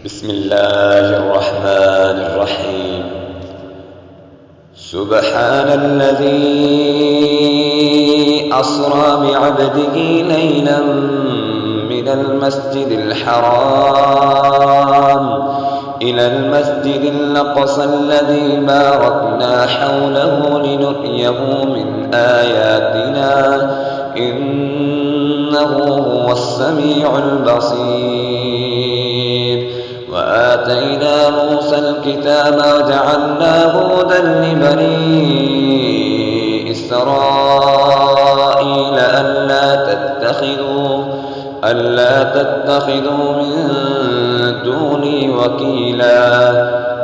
بسم الله الرحمن الرحيم. سبحان الذي أسرى بعبده ليلا من المسجد الحرام إلى المسجد الأقصى الذي باركنا حوله لنريه من آياتنا إنه هو السميع البصير. وآتينا موسى الكتاب وجعلناه هدى لبني إسرائيل ألا تتخذوا من دوني وكيلا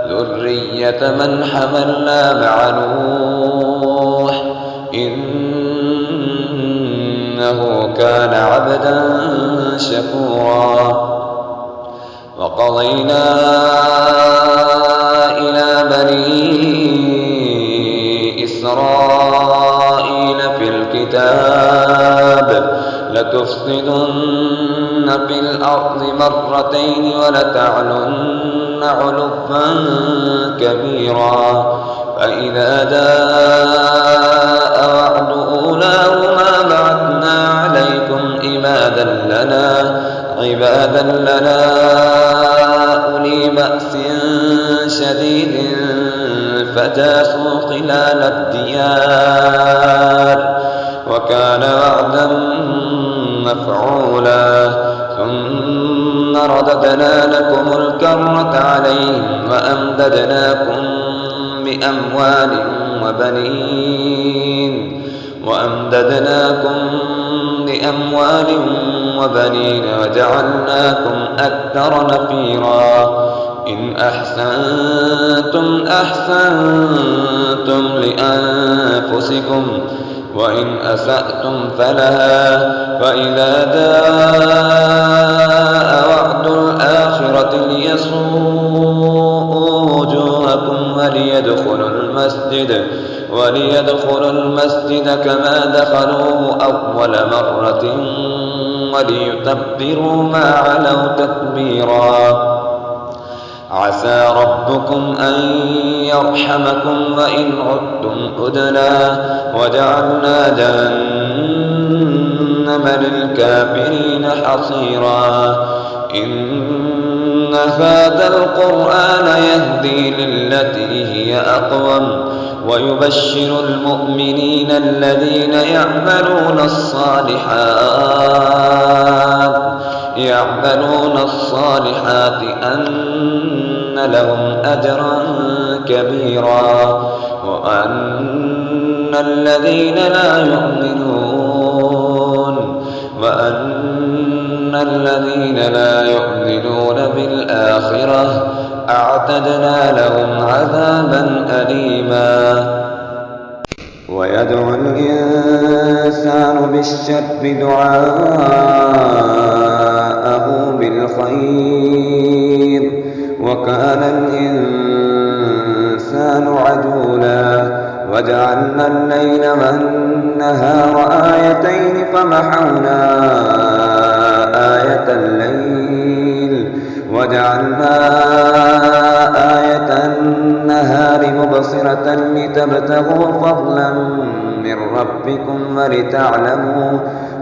ذرية من حملنا مع نوح إنه كان عبدا شكورا. وقضينا إلى بني إسرائيل في الكتاب لتفسدن في الأرض مرتين ولتعلن علوا كبيرا. فإذا جاء وعد أولاهما بعثنا عليكم عبادا لنا أولي بأس شديد فجاسوا خلال الديار وكان وعدا مفعولا. ثم رددنا لكم الكرة عليهم وأمددناكم بأموال وبنين وجعلناكم أكثر نفيرا. إن أحسنتم لأنفسكم وإن أسأتم فلها. فإذا جاء وعد الآخرة ليسوءوا وجوهكم وليدخلوا المسجد كما دخلوه أول مرة وليتبروا ما علوا تتبيرا. عسى ربكم أن يرحمكم وإن عدتم عدنا وجعلنا جهنم للكافرين حصيرا. إن هذا القرآن يهدي للتي هي أقوم ويبشر المؤمنين الذين يعملون الصالحات أن لهم أجرا كبيرا. وأن الذين لا يؤمنون بالآخرة أعتدنا لهم عذابا أليما. ويدعو الإنسان بالشر دعاءه بالخير وكان الإنسان عجولا. وجعلنا الليل والنهار آيتين فمحونا آية الليل وجعلنا آية النهار مبصرة لتبتغوا فضلا من ربكم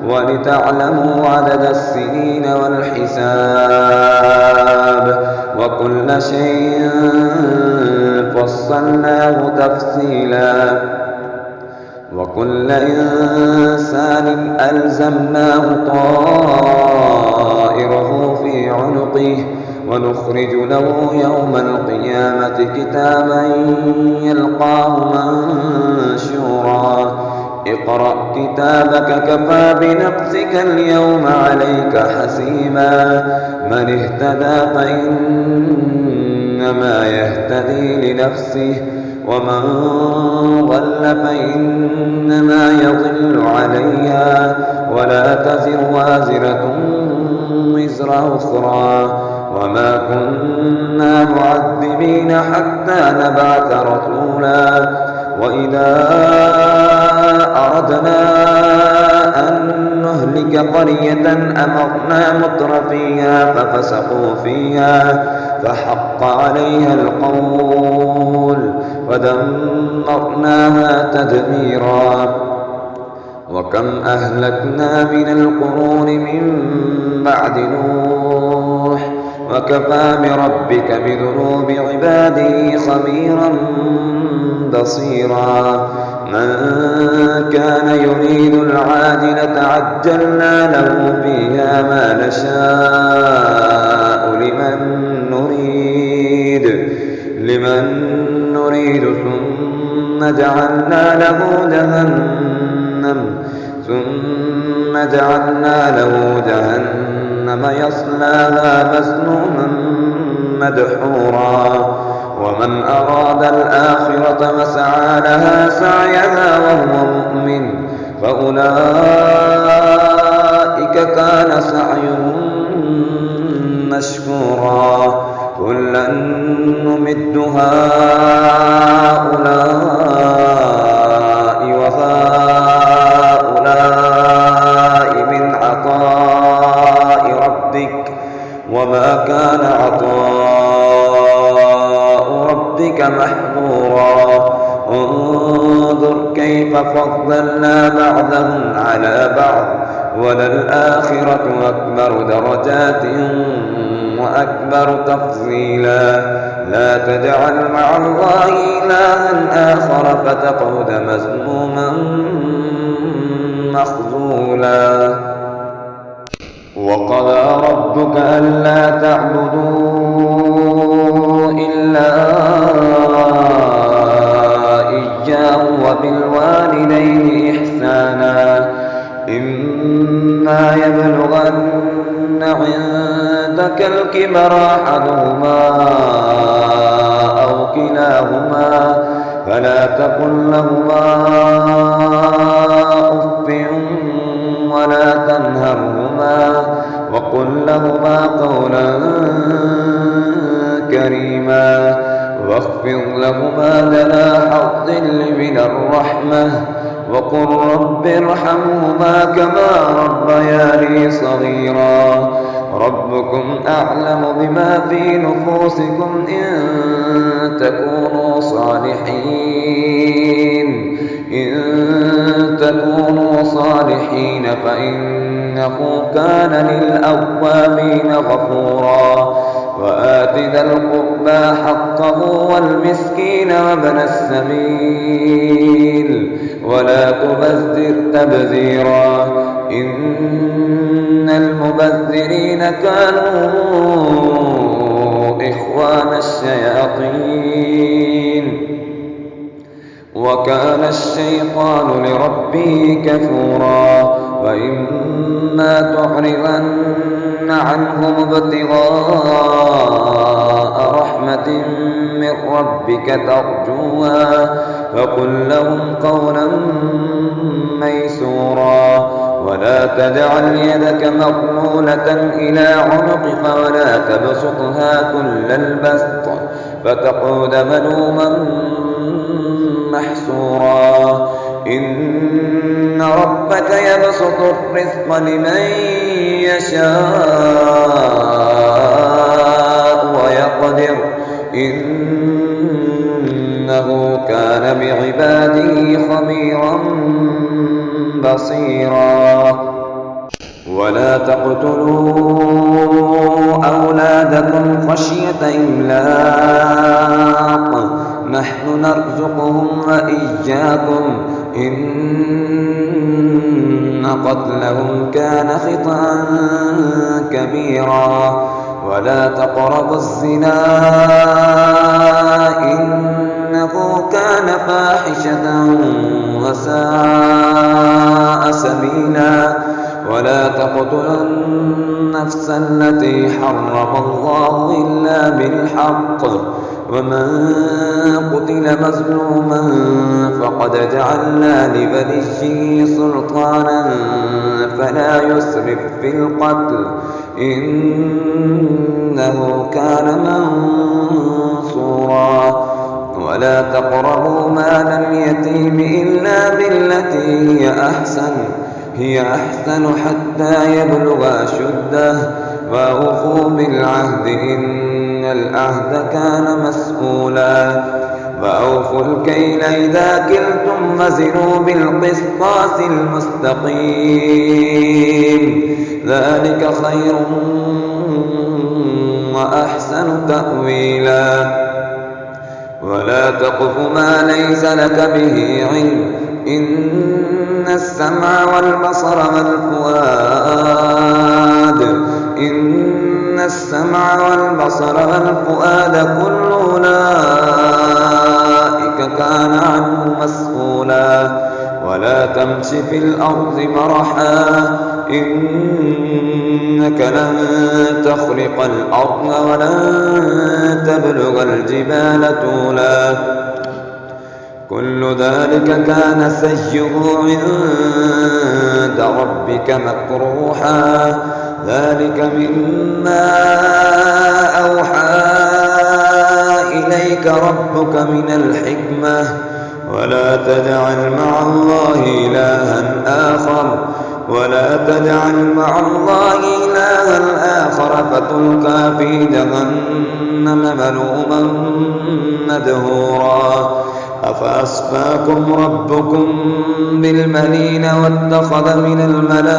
ولتعلموا عدد السنين والحساب وكل شيء فصلناه تفصيلا. وكل إنسان ألزمناه طائره في عنقه ونخرج له يوم القيامة كتابا يلقاه منشورا. اقرأ كتابك كفى بنفسك اليوم عليك حسيبا. من اهتدى فإنما يهتدي لنفسه ومن ضل فإنما يضل عليها ولا تزر وازرة وزر أخرى وما كنا معذبين حتى نبعث رسولا. وإذا أردنا أن نهلك قرية أمرنا مترفيها فحق عليها القول فدمرناها تدميرا. وكم أهلكنا من القرون من بعد نوح وكفى بربك بذنوب عباده خبيرا بصيرا. من كان يريد العاجلة عجلنا له فيها ما نشاء لمن نريد ثم جعلنا له جهنم يصلاها مسموما مدحورا. ومن أراد الآخرة وسعى لها سعيها وهو مؤمن فأولئك كان سعيهم مشكورا. كلا نمد هؤلاء وهؤلاء من عطاء ربك وما كان عطاء ربك محظورا. انظر كيف فضلنا بعضهم على بعض وللآخرة أكبر درجات وأكبر تفضيلا. لا تجعل مع الله إلها آخر فتقعد مذموما مخذولا. وقضى ربك ألا تعبدوا إلا إياه وبالوالدين إحسانا. إما يبلغن عندك الكبر أحدهما أو كلاهما فلا تقل لهما أف ولا تنهرهما وقل لهما قولا كريما واخفض لهما جناح الذل من الرحمة وقل رب ارحمهما كما ربياني صغيرا. ربكم أعلم بما في نفوسكم إن تكونوا صالحين فإنه كان للأوابين غفورا. وآت ذا القربى حقه والمسكين وابن السبيل ولا تبذر تبذيرا. إن المبذرين كانوا إخوان الشياطين وكان الشيطان لربه كفورا. وإما تعرضن عنهم ابتغاء رحمة من ربك ترجوها فقل لهم قولا ميسورا. ولا تجعل يدك مغلولة إلى عنقك ولا تبسطها كل البسط فتقعد ملوما محسورا. إن ربك يبسط الرزق لمن يشاء ويقدر إنه كان بعباده خبيرا بصيرا. ولا تقتلوا أولادكم خشية إملاق نحن نرزقهم وإياكم إن قتلهم كان خطأ كبيرا. ولا تقربوا الزنا إنه كان فاحشة وساء سبيلا. ولا تقتلوا النفس التي حرم الله إلا بالحق ومن قتل مظلوما فقد جعلنا لوليه سلطانا فلا يسرف في القتل إنه كان منصورا. ولا تقربوا مال اليتيم إلا بالتي هي أحسن حتى يبلغ أشده وأوفوا بالعهد إن العهد كان مسؤولا فأوفوا الكيل إذا كلتم وزنوا بالقسطاس المستقيم ذلك خير وأحسن تأويلا ولا تقف ما ليس لك به علم إن السمع والبصر والفؤاد كل أولئك كان عنه مسؤولا ولا تمش في الأرض مرحا إنك لن تخرق الأرض ولن تبلغ الجبال طولا كل ذلك كان سيئه عند ربك مكروها ذلك مما أوحى إليك ربك من الحكمة ولا تجعل مع الله إلها آخر فتلقى في جهنم ملوما مدهورا أفأصفاكم ربكم بالبنين واتخذ من الملائكة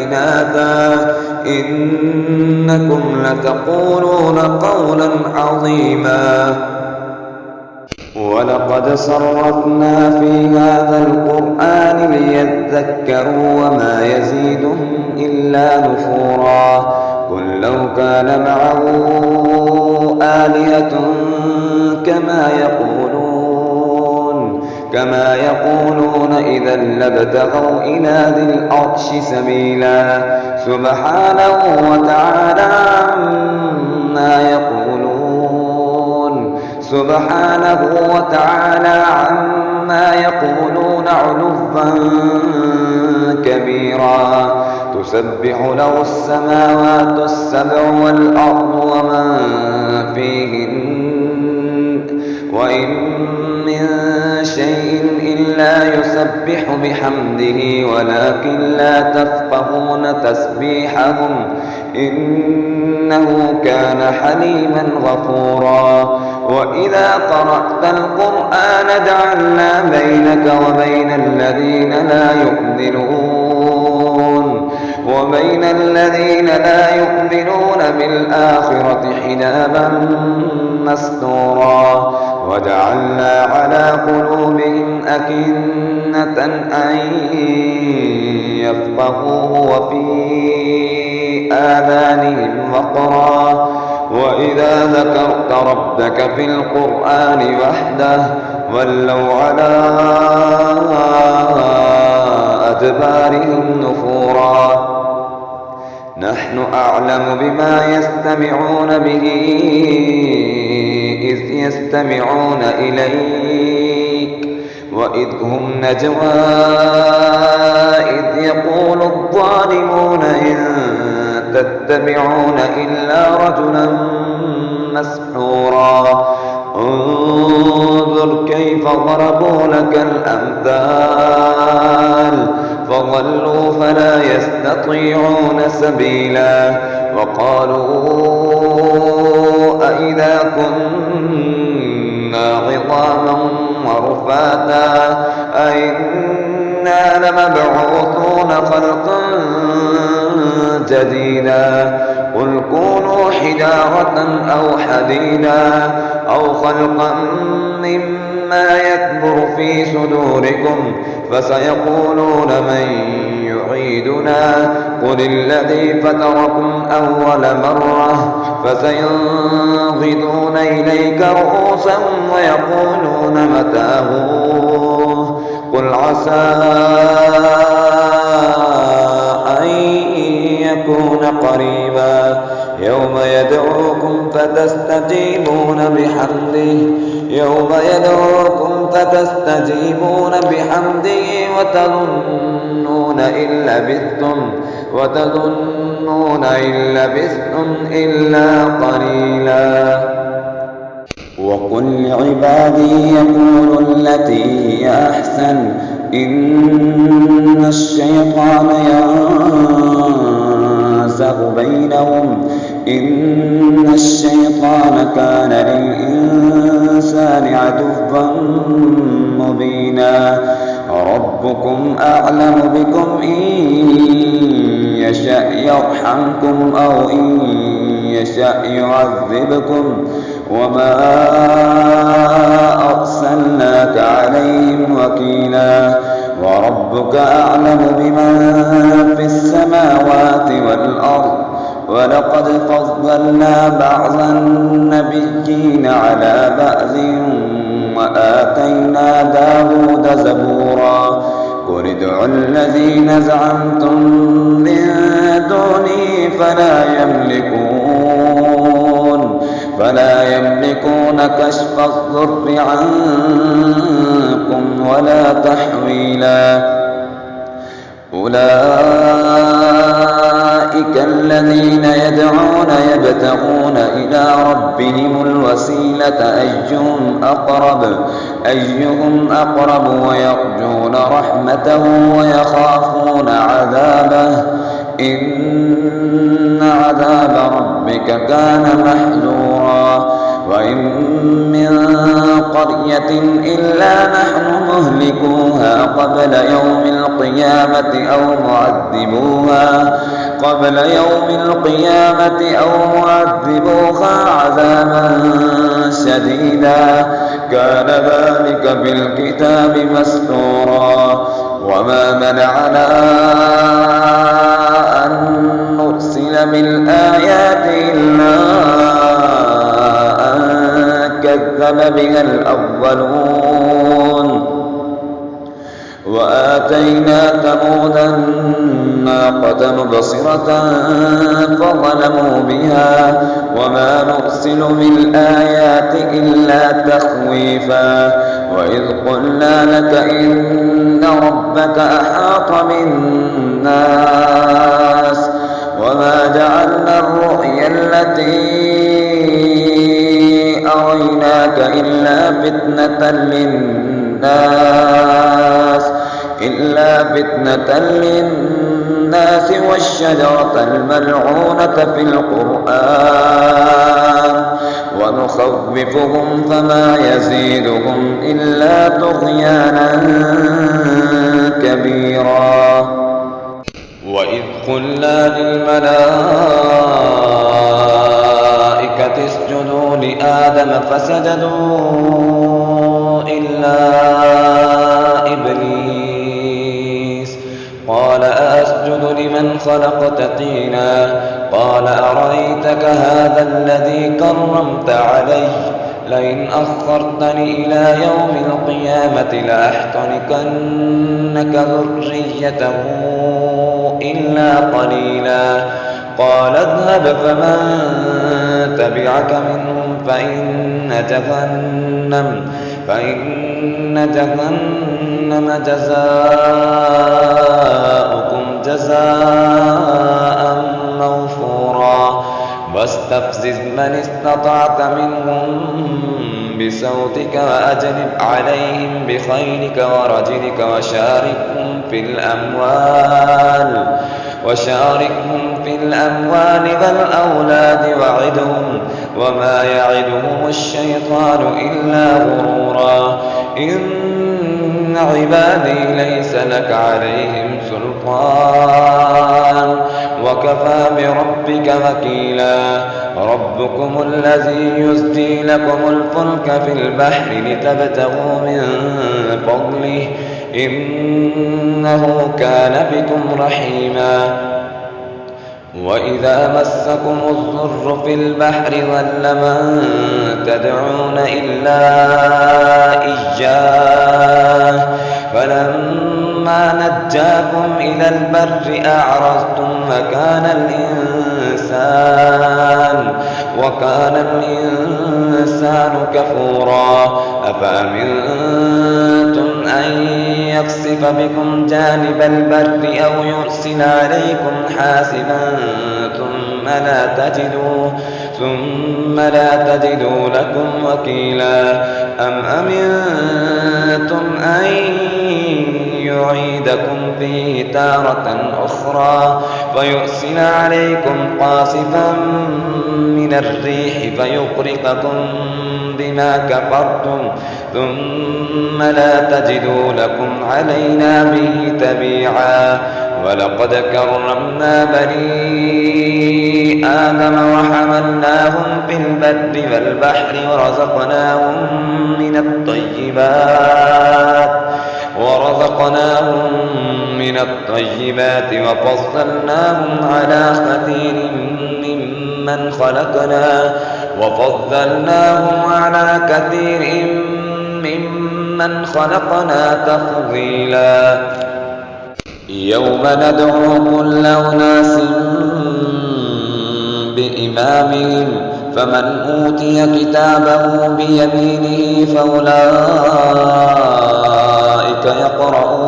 إناثا إنكم لتقولون قولا عظيما ولقد صرفنا في هذا القرآن ليذكروا وما يزيدهم إلا نفورا قل لو كان معه آلهة كما يقولون إذا لابتغوا إلى ذي العرش سبيلا سبحانه وتعالى عما يقولون علوا كبيرا تسبح له السماوات السبع والأرض ومن فيهن وإن من شيء إلا يسبح بحمده ولكن لا تفقهون تسبيحهم إنه كان حليما غفورا وإذا قرأت القرآن جعلنا بينك وبين الذين لا يؤمنون بالآخرة حجابا مستورا وجعلنا على قلوبهم أكنة أن يفقهوه وفي آذانهم وقرا وإذا ذكرت ربك في القرآن وحده ولوا على أدبارهم نفورا نحن أعلم بما يستمعون به إذ يستمعون إليك وإذ هم نجوى إذ يقول الظالمون إن تتبعون إلا رجلا مسحورا انظر كيف ضربوا لك الأمثال فضلوا فلا يستطيعون سبيلا وقالوا أئذا كنا عظاما ورفاتا أئنا لمبعوثون خلقا جديدا قل كونوا حجارة أو حديدا أو خلقا مما يكبر في صدوركم فسيقولون من يعيدنا قل الذي فطركم أول مرة فسينغضون إليك رؤوسهم ويقولون متى هو قل عسى أن يكون قريبا يوم يدعوكم فتستجيبون بحمده وتظنون إن لبثتم إلا قليلا وقل لعبادي يقولوا التي هي أحسن إن الشيطان ينزغ بينهم إن الشيطان كان للإنسان عدوا مبينا ربكم أعلم بكم إن يشأ يرحمكم أو إن يشأ يعذبكم وما أرسلناك عليهم وكيلا وربك أعلم بمن في السماوات والأرض ولقد فضلنا بعض النبيين على بعض وآتينا داود زبورا قل ادعوا الذين زعمتم من دوني فلا يملكون كشف الضر عنكم ولا تحويلا أولئك الذين يدعون يبتغون إلى ربهم الوسيلة أيهم أقرب ويرجون رحمته ويخافون عذابه إن عذاب ربك كان محذورا وإن من قرية إلا نحن مهلكوها قبل يوم القيامة أو معذبوها عذابا شديدا كان ذلك بالكتاب مسطورا وما منعنا أن نرسل بالآيات إلا أن كذب بها الأولون وآتينا ثمود الناقة مبصرة فظلموا بها وما نرسل بالآيات إلا تخويفا وإذ قلنا لك إن ربك أحاط بالناس وما جعلنا الرؤيا التي أريناك إلا فتنة للناس والشجرة الملعونة في القرآن ونخوفهم فما يزيدهم إلا طغيانا كبيرا وإذ قلنا للملائكة اسجدوا لآدم فسجدوا إلا إبليس قال أسجد لمن خلقت طينا قال أرأيتك هذا الذي كرمت عليه لئن أخرتني إلى يوم القيامة لأحترقنك ذريته إلا قليلا قال اذهب فمن تبعك منهم فإن جهنم جزاؤكم جزاء موفورا واستفزز من استطعت منهم بصوتك وأجلب عليهم بخيلك ورجلك وشاركهم في الأموال والأولاد وعدهم وما يعدهم الشيطان إلا غرورا إن عبادي ليس لك عليهم سلطان وكفى بربك وكيلا ربكم الذي يزجي لكم الفلك في البحر لتبتغوا من فضله إنه كان بكم رحيما وإذا مسكم الضر في البحر ضل من تدعون إلا إياه فلما نجاكم إلى البر أعرضتم وكان الإنسان كفورا أفأمنتم أن يخسف بكم جانب البر أو يرسل عليكم حاسبا ثم لا تجدوا لكم وكيلا أم أمنتم أن يعيدكم فيه تارة أخرى فيرسل عليكم قاصفا من الريح فيغرقكم بما كفرتم ثم لا تجدوا لكم علينا به تبيعا ولقد كرمنا بني آدم وحملناهم في البر والبحر ورزقناهم من الطيبات وفضلناهم على كثير ممن خلقنا تفضيلا يوم ندعو كل أناس بإمامهم فمن أوتي كتابه بيمينه فأولئك يقرؤون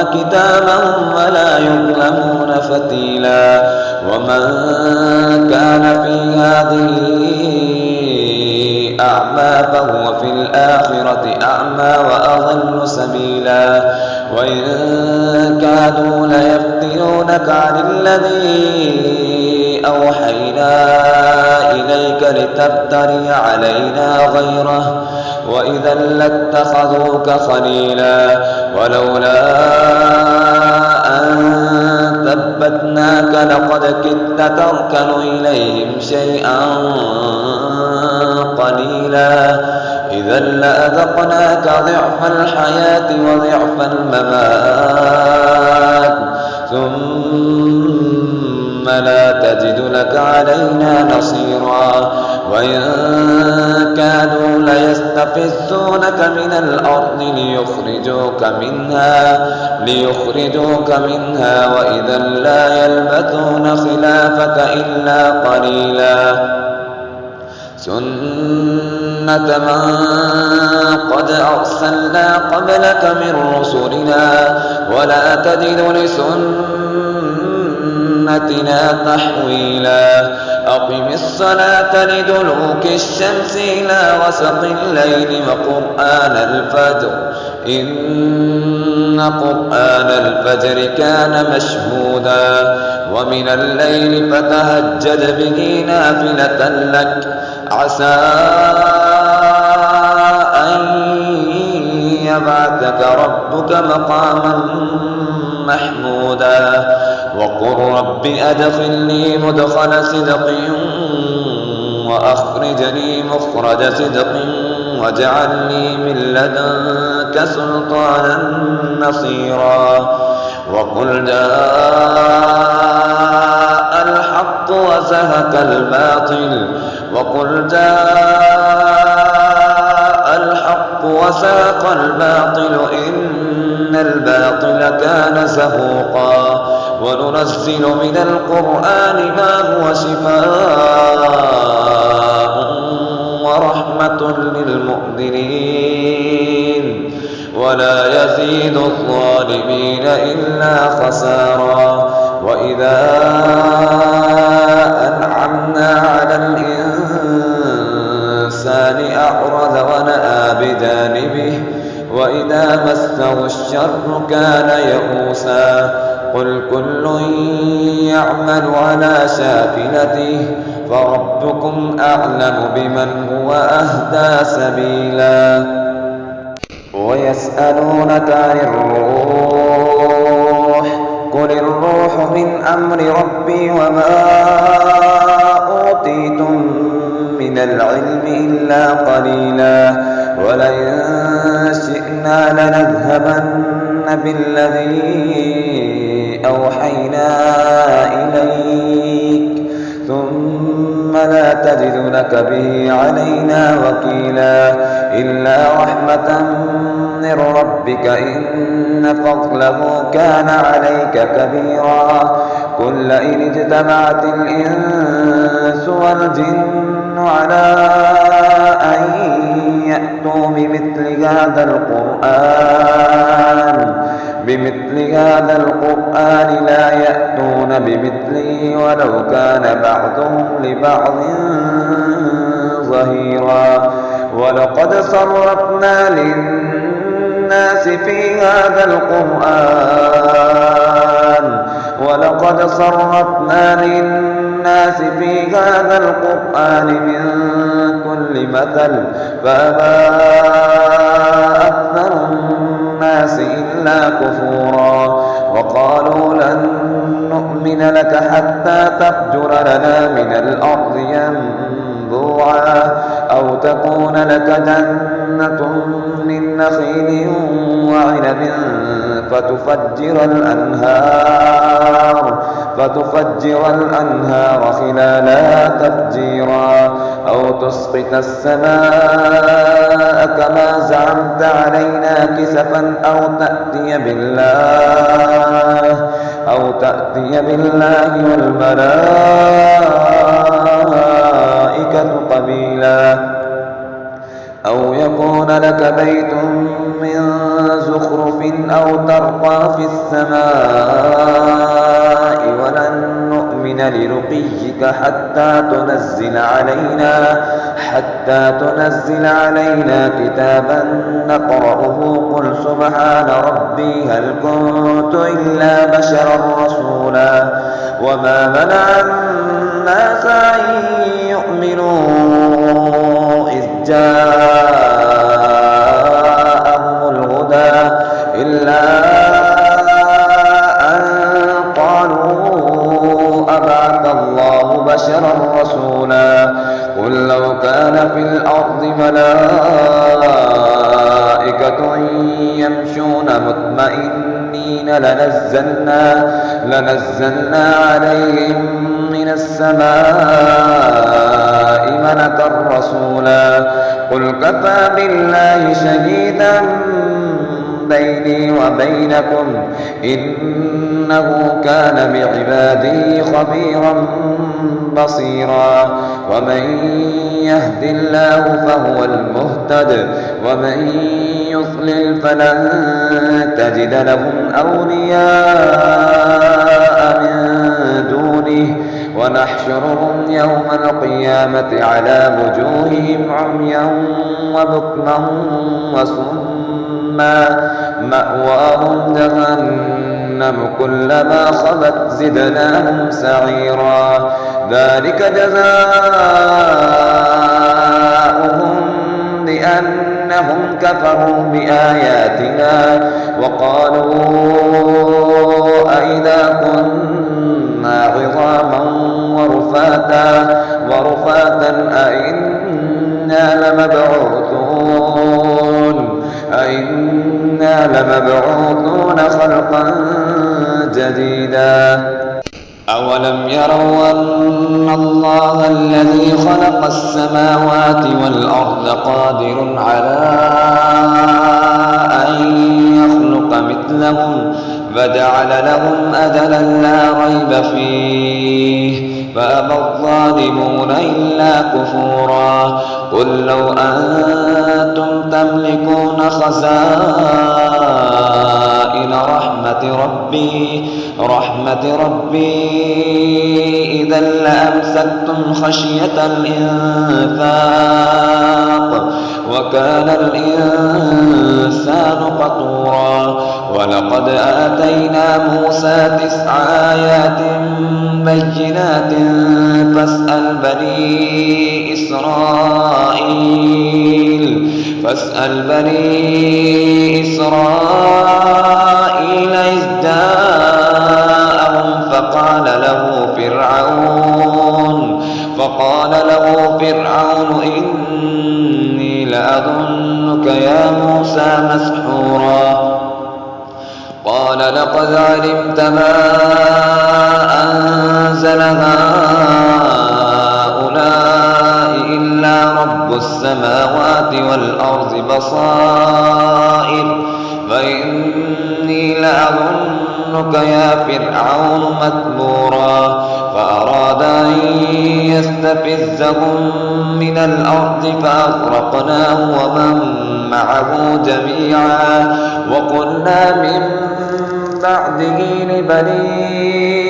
كتابهم ولا يظلمون فتيلا ومن كان في هذه أعمى فهو في الآخرة أعمى وأضل سبيلا وإن كادوا ليفتنونك عن الذي أوحينا إليك لتفتري علينا غيره وإذا لاتخذوك خليلا ولولا أن ثبتناك لقد كدت تركن إليهم شيئا قليلا إذا لأذقناك ضعف الحياة وضعف الممات ثم لا تجد لك علينا نصيرا وإن كادوا ليستفزونك من الأرض ليخرجوك منها وإذا لا يلبثون خلافك إلا قليلا سنة من قد أرسلنا قبلك من رسلنا ولا تجد لسنتنا تحويلا أقم الصلاة لدلوك الشمس إلى غسق الليل وقرآن الفجر إن قرآن الفجر كان مشهودا ومن الليل فتهجد به نافلة لك عسى أن يبعثك ربك مقاما محمودا وقل رب أدخلني مدخل صدق وأخرجني مخرج صدق واجعل لي من لدنك سلطانا نصيرا وقل جاء الحق وزهق الباطل إن الباطل كان زهوقا وننزل من القرآن ما هو شفاء ورحمة للمؤمنين ولا يزيد الظالمين إلا خسارا وإذا أنعمنا على الإنسان أعرض ونأى بجانبه وإذا مسه الشر كان يئوسا قل كل يعمل على شاكلته فربكم أعلم بمن هو أهدى سبيلا ويسألونك عن الروح قل الروح من أمر ربي وما أوتيتم من العلم إلا قليلا ولئن شئنا لنذهبن بالذي أوحينا إليك ثم لا تجد لك به علينا وكيلا إلا رحمة من ربك إن فضله كان عليك كبيرا قل لئن اجتمعت الإنس والجن على أن يأتوا بمثل هذا القرآن لا يأتون بمثله ولو كان بعضهم لبعض ظهيرا ولقد صرفنا للناس في هذا القرآن صرفنا للناس في هذا القرآن من كل مثل فأبى أكثر الناس إلا كفورا وقالوا لن نؤمن لك حتى تفجر لنا من الأرض ينبوعا أو تكون لك جنة من نخيل وعنب فتفجر الأنهار خلالها تفجيرا أو تسقط السماء كما زعمت علينا كسفا أو تأتي بالله والملائكة قبيلا أو يكون لك بيت من زخرف أو ترقى في السماء ولن نؤمن لرقيك حتى تنزل علينا كتابا نقرأه قل سبحان ربي هل كنت إلا بشرا رسولا وما منع الناس أن يؤمنوا إذ جاءهم الهدى إلا أن قالوا أبعث الله بشرا رسولا قل لو كان في الأرض ملائكة يمشون مطمئنين لنزلنا عليهم من السماء ملكا رسولا قل كفى بالله شهيدا بيني وبينكم إنه كان بعباده خبيرا بصيرا ومن يهد الله فهو المهتد ومن يضلل فلن تجد لهم أولياء من دونه ونحشرهم يوم القيامة على وجوههم عميا وبكما وصما مأواهم جهنم كلما خبت زدناهم سعيرا ذلك جزاؤهم بأنهم كفروا بآياتنا وقالوا أئذا كنا عظاما ورفاتا أئنا لمبعوثون خلقا جديدا أولم يروا أن الله الذي خلق السماوات والأرض قادر على أن يخلق مثلهم فجعل لهم أجلا لا ريب فيه فأبى الظالمون إلا كفورا قل لو أنتم تملكون خزائن رحمة ربي إذا لأمسكتم خشية الإنفاق وكان الإنسان قتورا ولقد آتينا موسى 9 آيات بينات فاسأل بني إسرائيل إذ جاءهم فقال له فرعون إني لأظنك يا موسى مسحورا قال لقد علمت ما أنزل هؤلاء إلا رب السماوات والأرض بصائر فإني لأظنك يا فرعون مثبورا فأراد أن يستفزهم من الأرض فأغرقناه ومن معه جميعا وقلنا من بعده لبني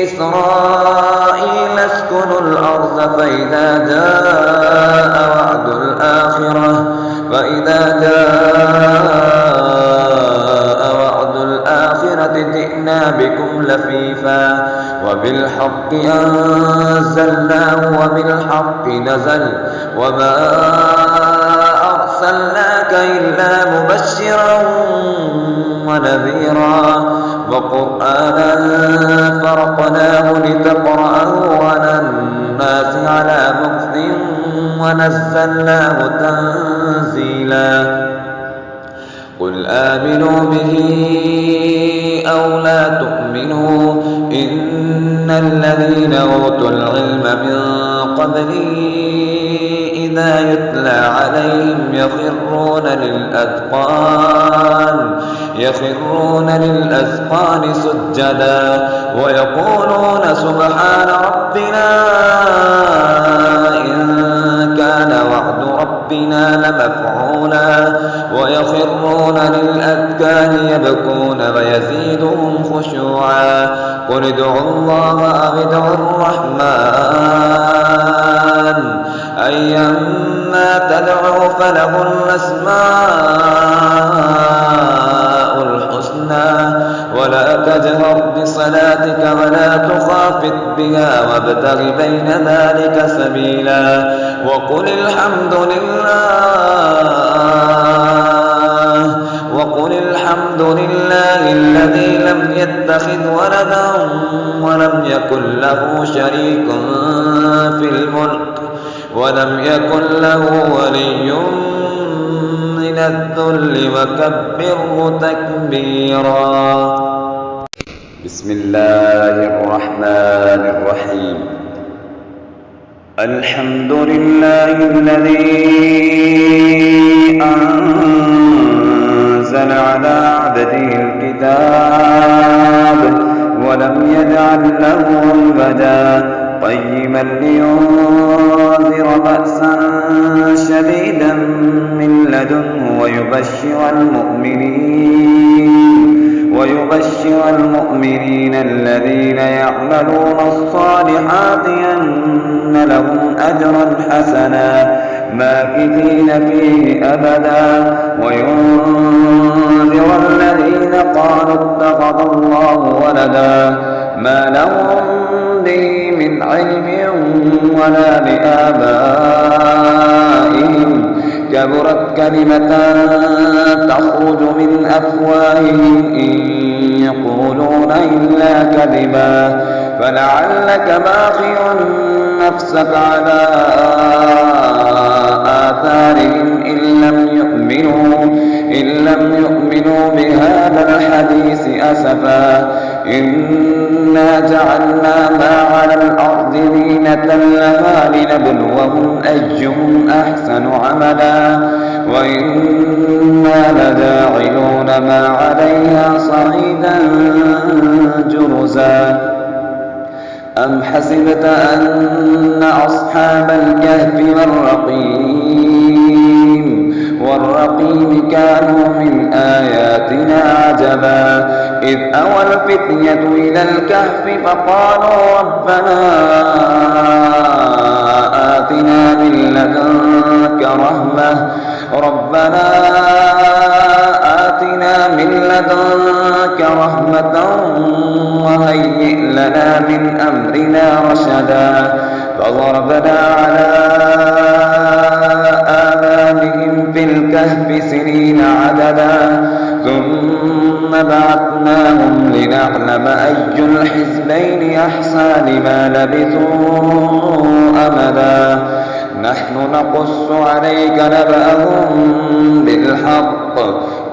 إسرائيل اسكنوا الأرض فإذا جاء وعد الآخرة جئنا بكم لفيفا وبالحق أنزلناه وبالحق نزل وما أرسلناك إلا مبشرا ونذيرا وقرآنا فرقناه لتقرأه على الناس على مكث ونزلناه تنزيلا قل آمنوا به أو لا تؤمنوا إن الذين أوتوا العلم من قبله إذا يتلى عليهم يخرون للأذقان سجدا ويقولون سبحان ربنا إن كان وعد ربنا لمفعولا ويخرون للأذقان يبكون ويزيدهم خشوعا قل ادعوا الله أو ادعوا الرحمن أيما تدعوا فله الأسماء الحسنى ولا تجهر بصلاتك ولا تخافت بها وابتغ بين ذلك سبيلا وقل الحمد لله الذي لم يتخذ ولدا ولم يكن له شريك في الملك ولم يكن له ولي من الذل وكبره تكبيرا بسم الله الرحمن الرحيم الحمد لله الذي أنزل على عبده الكتاب ولم يجعل له عوجا قيما لينذر بأسا شديدا من لدنه ويبشر المؤمنين الذين يعملون الصالحات أن لهم أجرا حسنا ماكثين فيه أبدا وينذر الذين قالوا اتخذ الله ولدا ما لهم به من علم ولا لآبائهم كبرت كلمة تخرج من أفواههم إن يقولون إلا كذبا فلعلك باخع نفسك على آثارهم إن لم يؤمنوا بهذا الحديث أسفا إنا جعلنا ما على الأرض زينة لها لنبلوهم أيهم أحسن عملا وإنا لجاعلون ما عليها صعيدا جرزا أم حسبت أن أصحاب الكهف والرقيم كانوا من آياتنا عجبا إذ أوى الفتية إلى الكهف فقالوا ربنا آتنا من لدنك رحمة وهيئ لنا من أمرنا رشدا فضربنا على آذانهم في الكهف سنين عددا ثم بعثناهم لنعلم أي الحزبين أحصى لما لبثوا أمدا نحن نقص عليك نبأهم بالحق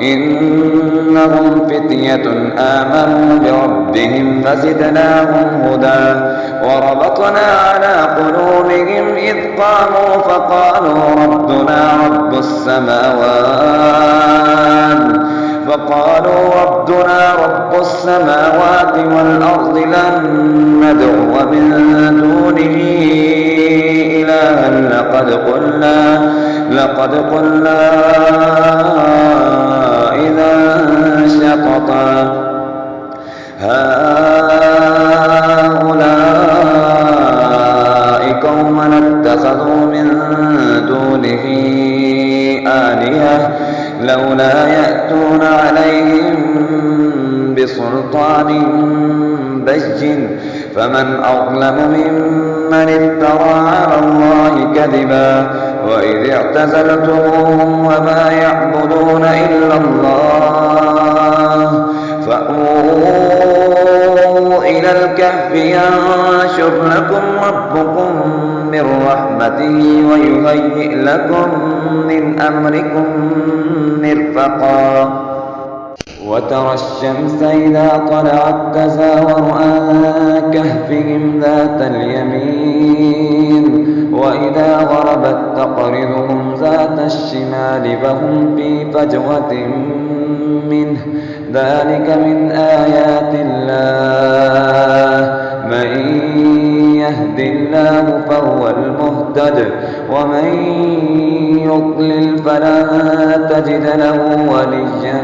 إنهم فتية آمنوا بربهم فزدناهم هدى وربطنا على قلوبهم إذ قاموا فقالوا ربنا رب السماوات والأرض لن ندعو من دونه إلها لقد قلنا إذا شططا هؤلاء قومنا اتخذوا من دونه آلهة لولا يأتون عليهم بسلطان بين فمن أظلم ممن افترى على الله كذبا وإذ اعتزلتموهم وما يعبدون إلا الله فأووا إلى الكهف ينشر لكم ربكم من رحمته ويهيئ لكم من أمركم مرفقا وترى الشمس إذا طلعت تزاور عن كهفهم ذات اليمين وإذا غربت تقرضهم ذات الشمال فهم في فجوة منه ذلك من آيات الله من يهد الله فهو المهتد ومن يضلل فلن تجد له وليا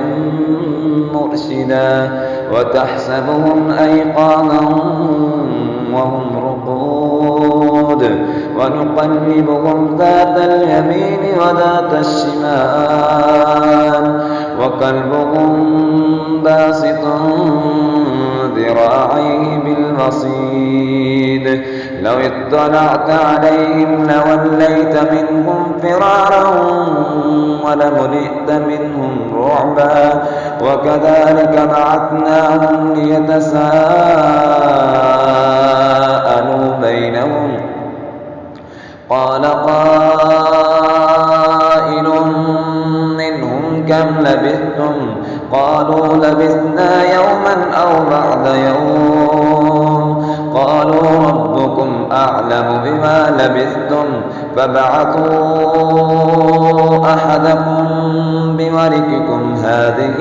مرشدا وتحسبهم أيقاظا وهم رقود ونقلبهم ذات اليمين وذات الشمال وقلبهم باسط ذراعيه بالوصيد لو اطلعت عليهم لوليت منهم فرارا ولملئت منهم رعبا وكذلك بعثناهم ليتساءلوا بينهم قال قائل منهم كم لبثتم قالوا لبثنا يوما أو بعض يوم قالوا ربكم أعلم بما لبثتم فابعثوا أحدكم بورقكم هذه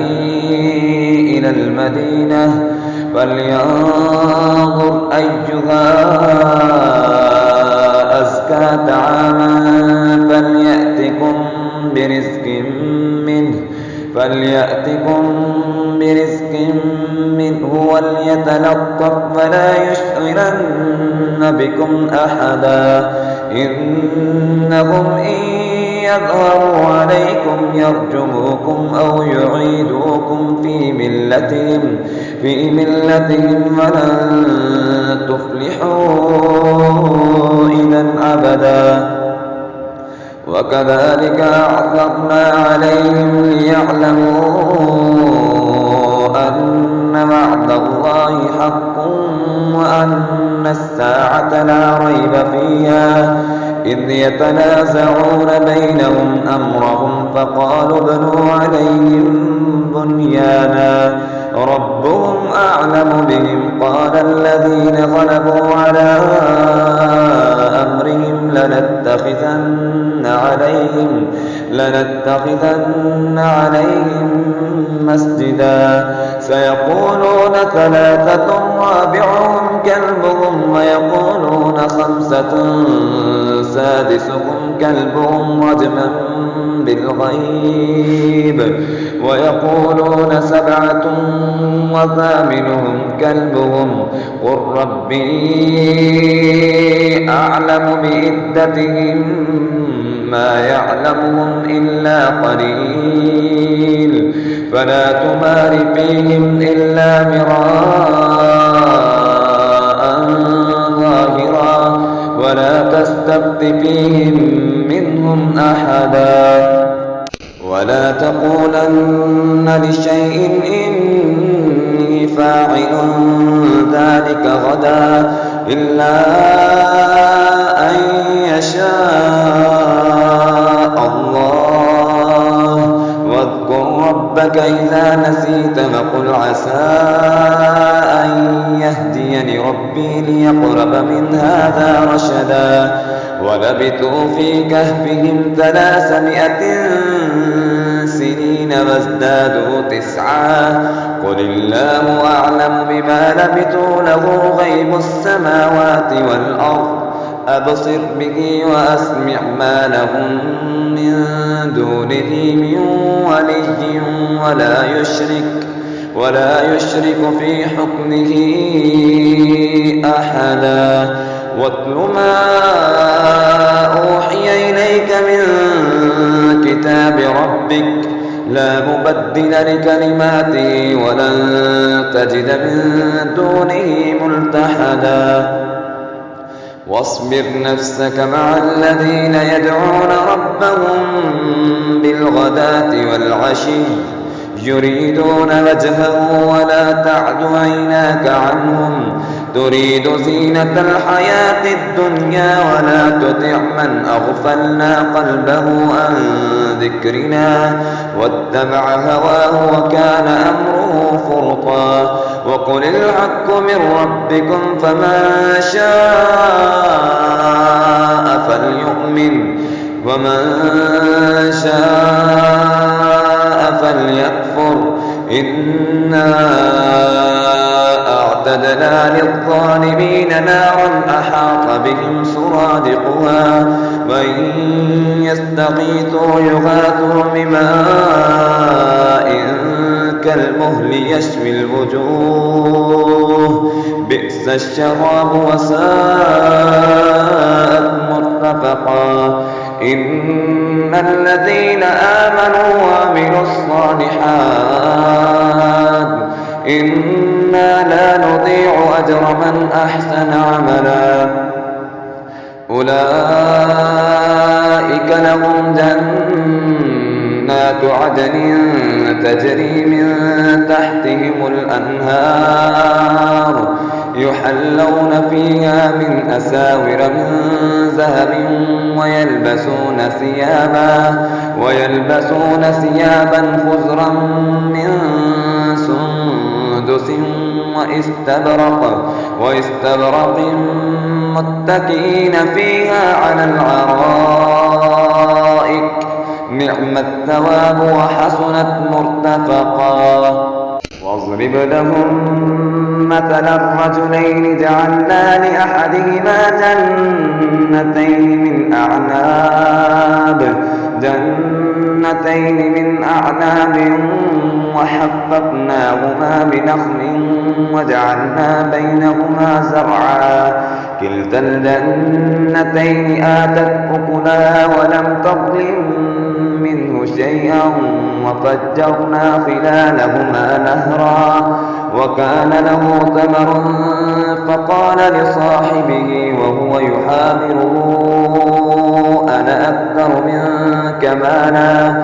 إلى المدينة فلينظر أيها أزكى طعاما فليأتكم برزق منه وليتلطف ولا يشعرن بكم أحدا إنهم إن يظهروا عليكم يرجموكم أو يعيدوكم في ملتهم ولن تفلحوا إذا أبدا وكذلك أعثرنا عليهم ليعلموا أن وعد الله حق وأن الساعة لا ريب فيها إذ يتنازعون بينهم أمرهم فقالوا ابنوا عليهم بنيانا ربهم أعلم بهم قال الذين غلبوا على أمرهم لنتخذن عليهم مسجدا سيقولون ثلاثة رابعهم كلبهم ويقولون خمسة سادسهم كلبهم رجما بالغيب ويقولون سبعة وثامنهم كلبهم قل ربي أعلم بعدتهم ما يعلمهم إلا قليل فلا تمار فيهم إلا مراء ظاهرا ولا تستفت فيهم منهم أحدا ولا تقولن لشيء إني فاعل ذلك غدا إلا أن يشاء الله واذكر ربك إذا نسيت وقل عسى أن يهديني ربي ليقرب من هذا رشدا ولبثوا في كهفهم 300 سنين وازدادوا 9 قل الله أعلم بما لبثوا له غيب السماوات والأرض أبصر به وأسمع ما لهم من دونه من ولي ولا يشرك في حكمه أحدا واتل ما أوحي إليك من كتاب ربك لا مبدل لكلماته ولن تجد من دونه ملتحدا واصبر نفسك مع الذين يدعون ربهم بالغداة والعشي يريدون وجهه ولا تعد عيناك عنهم تريد زينة الحياة الدنيا ولا تطع من أغفلنا قلبه عن ذكرنا واتبع هواه وكان أمره فرطا وقل الحق من ربكم فمن شاء فليؤمن ومن شاء فليكفر إنا أعتدنا للظالمين نارا أحاط بهم سرادقها وإن يستغيثوا يغاثوا بماء كالمهل يشوي الوجوه بئس الشراب وساءت مرتفقا إن الذين آمنوا وعملوا الصالحات إنا لا نضيع أجر من أحسن عملا أولئك لهم جنات عدن تجري من تحتهم الأنهار يحلون فيها من أساور من ذهب ويلبسون ثيابا خضرا من سندس واستبرق متكئين فيها على الأرائك نعم الثواب وحسنت مرتفقا واضرب لهم مثلا الرجلين جعلنا لأحدهما جنتين من أعناب وحففناهما بنخل وجعلنا بينهما زرعا كلتا الجنتين آتت أكلها ولم تظلم منه شيئا وفجرنا خلالهما نهرا وكان له ثمر فقال لصاحبه وهو يحاوره أنا أكثر منك مالا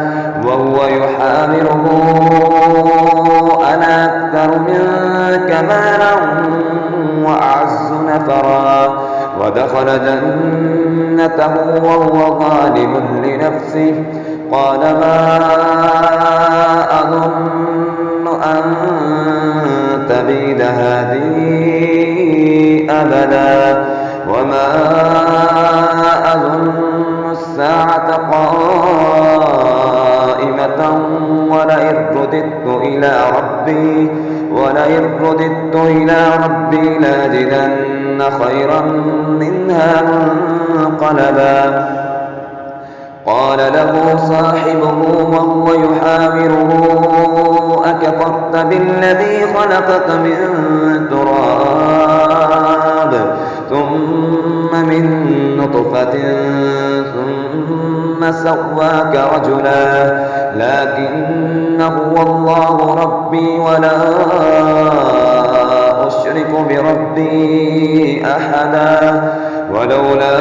وأعز نفرا ودخل جنته وهو ظالم لنفسه قال ما أظن أن تبيد هذه أبدا وما أظن الساعة قائمة ولئن رددت إلى ربي لأجدن خيرا منها منقلبا قال له صاحبه وهو يحاوره أكفرت بالذي خلقك من تراب ثم من نطفة ثم سواك رجلا لكن هو الله ربي ولا أشرك بربي أحدا ولولا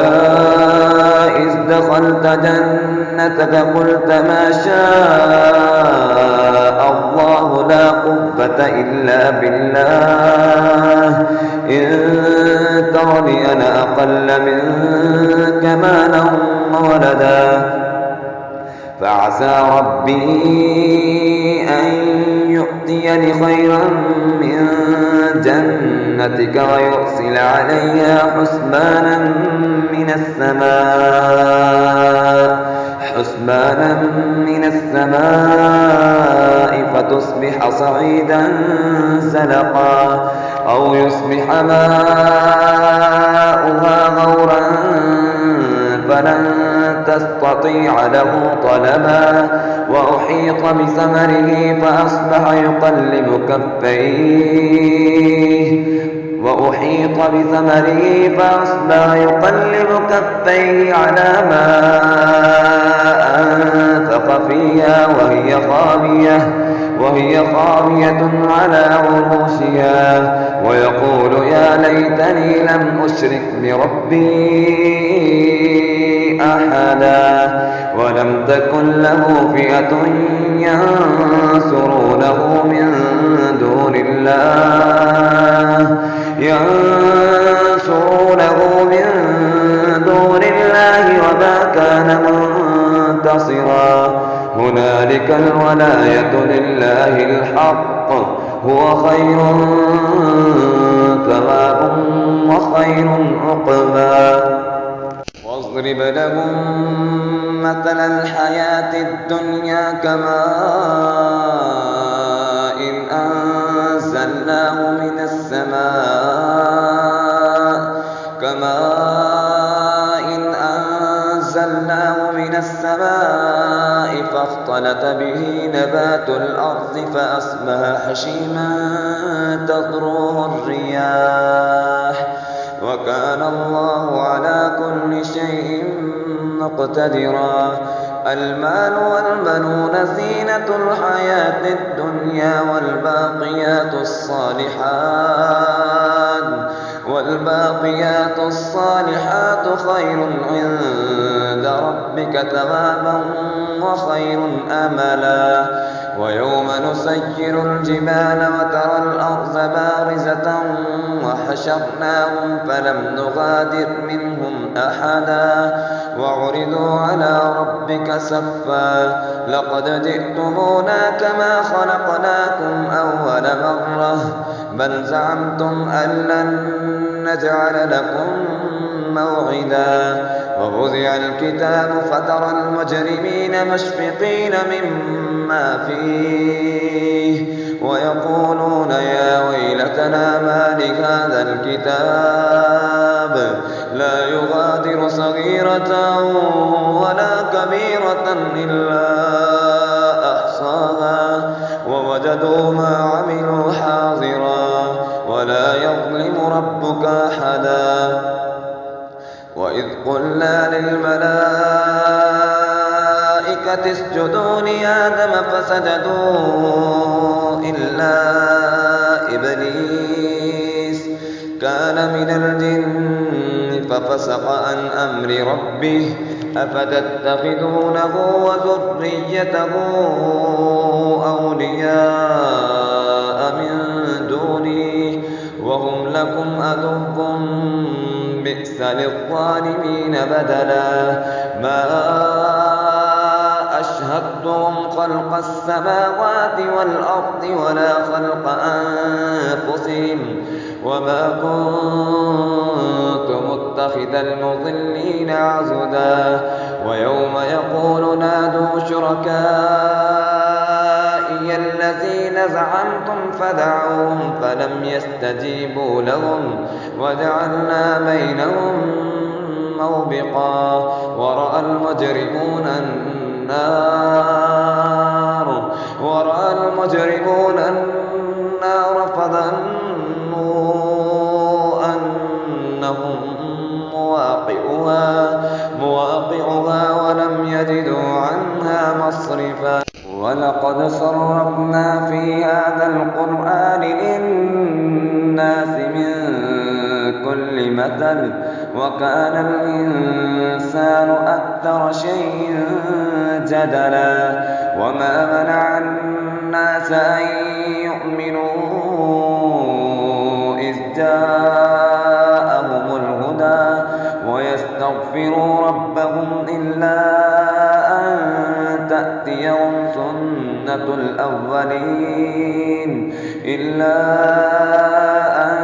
إذ دخلت جنتك قلت ما شاء الله لا قوة إلا بالله إن ترني أنا أقل منك مالا وولدا فعسى ربي أن يؤتيني خيرا من جنتك ويرسل عليها حسبانا من السماء فتصبح صعيدا زلقا أو يصبح ماؤها غورا فلن تستطيع له طلبا وأحيط بثمره فأصبح يقلب كفيه وأحيط بثمره فأصبح يقلب كفيه على ما أنفق فيها وهي خاوية على عروشها ويقول يا ليتني لم أشرك بربي أحدا ولم تكن له فئة ينصرونه من دون الله وما كان منتصرا هنالك الولاية لله الحق هو خير ثوابا وخير عقبا واضرب لهم مثل الحياة الدنيا كماء إن أنزلناه من السماء فاختلط به نبات الأرض فأصبح هشيما تذروه الرياح وكان الله على كل شيء مقتدرا المال والبنون زينة الحياة الدنيا والباقيات الصالحات خير عند ربك ثوابا وخير أملا ويوم نسير الجبال وترى الأرض بارزة وحشرناهم فلم نغادر منهم أحدا وعرضوا على ربك صفا لقد جئتمونا كما خلقناكم أول مرة بل زعمتم أن لن نجعل لكم موعدا ووضع الكتاب فترى المجرمين مشفقين مما فيه ويقولون يا ويلتنا ما لهذا الكتاب لا يغادر صغيرة ولا كبيرة إلا أحصاها ووجدوا ما عملوا حاضرا ولا يظلم ربك أحدا وإذ قلنا للملائكة اسجدوا لآدم فسجدوا إلا إبليس كان من الجن ففسق عن أمر ربه أفتتخذونه وذريته أولياء من دوني وهم لكم عدو بئس للظالمين بدلا ما أشهدتهم خلق السماوات والأرض ولا خلق أنفسهم وما كنت متخذ المضلين عضدا ويوم يقول نادوا شركائي الذين زعمتم فدعوهم فلم يستجيبوا لهم وجعلنا بينهم موبقا ورأى المجرمون النار فظنوا أنهم مواقعها ولم يجدوا عنها مصرفا ولقد صرفنا في هذا القرآن للناس من كل مثل وكان الإنسان أكثر شيء جدلا وما منع الناس أن يؤمنوا إذ جاءهم الهدى ويستغفروا ربهم إلا أن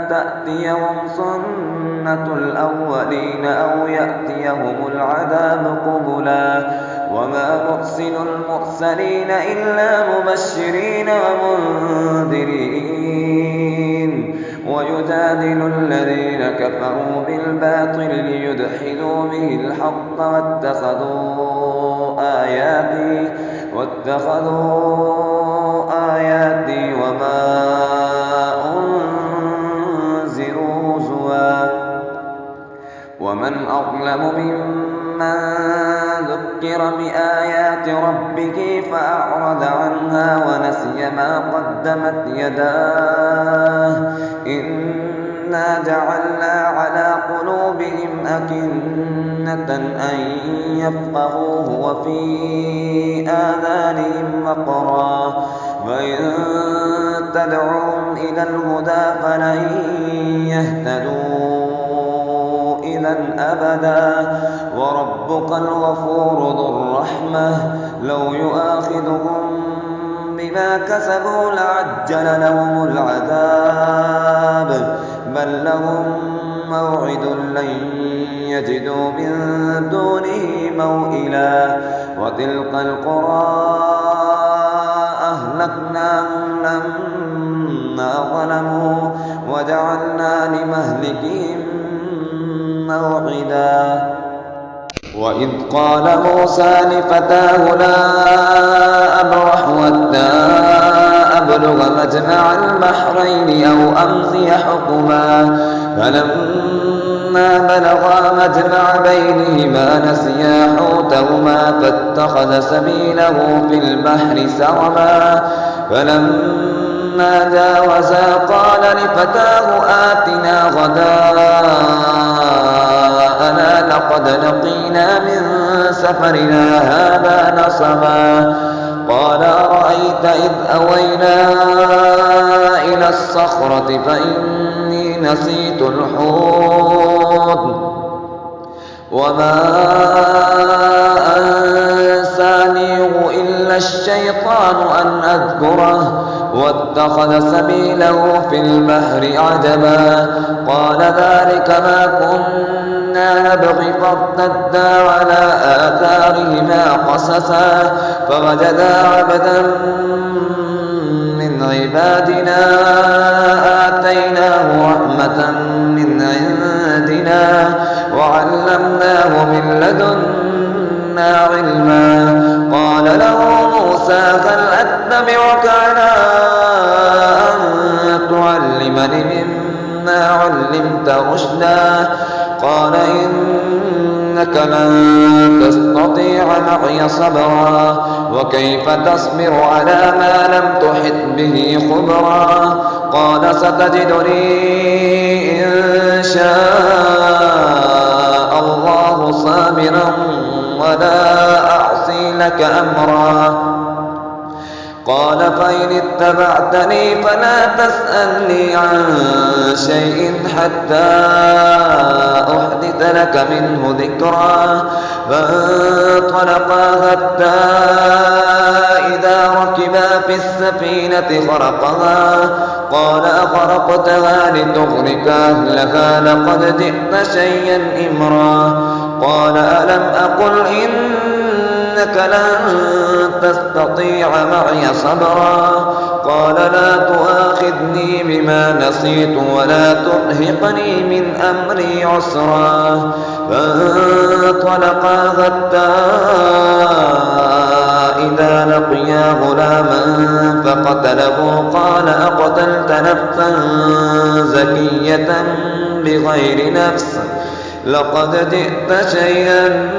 تأتيهم سنة الأولين أو يأتيهم العذاب قبلا وما نرسل المرسلين إلا مبشرين ومنذرين ويجادل الذين كفروا بالباطل ليدحضوا به الحق واتخذوا آياتي وما ومن أظلم ممن ذكر بآيات ربه فأعرض عنها ونسي ما قدمت يداه إنا جعلنا على قلوبهم أكنة أن يفقهوه وفي آذانهم وقرا وإن تدعوهم إلى الهدى فلن يهتدوا إذا أبدا وربك الغفور ذو الرحمة لو يؤاخذهم بما كسبوا لعجل لهم العذاب بل لهم موعد لن يجدوا من دونه موئلا وتلك القرى أهلكناهم لما ظلموا وجعلنا لمهلكهم موعدا وإذ قال موسى لفتاه لا أبرح حتى أبلغ مجمع البحرين أو أمضي حقبا فلما بلغا مجمع بينهما نسيا حوتهما فاتخذ سبيله في البحر سربا فلما جاوزا قال لفتاه آتنا غداءنا لقد لقينا من سفرنا هذا نصبا قال أرأيت إذ أوينا إلى الصخرة فإني نسيت الحوت وما أنسانيه إلا الشيطان أن أذكره واتخذ سبيله في البحر عجبا قال ذلك ما كنا نبغي فارتدا على آثارهما قصصا فوجدا عبدا من عبادنا آتيناه رحمة من عندنا وعلمناه من لدنا علما قال له موسى هل أتبعك على أن تعلمني مما علمت رشدا قال إنك لن تستطيع معي صبرا وكيف تصبر على ما لم تحط به خبرا قال ستجدني إن شاء الله صابرا ولا أعصي لك أمرا قال فإن اتبعتني فلا تسألني عن شيء حتى أحدث لك منه ذكرا فانطلقا حتى إذا ركبا في السفينة خرقها قال أخرقتها لتغرق أهلها لقد جئت شيئا إمرا قال ألم أقل إنك لن تستطيع معي صبرا قال لا تؤاخذني بما نسيت ولا ترهقني من أمري عسرا فانطلقا حتى إذا لقيا غلاما فقتله قال أقتلت نفسا زكية بغير نفس لقد جئت شيئا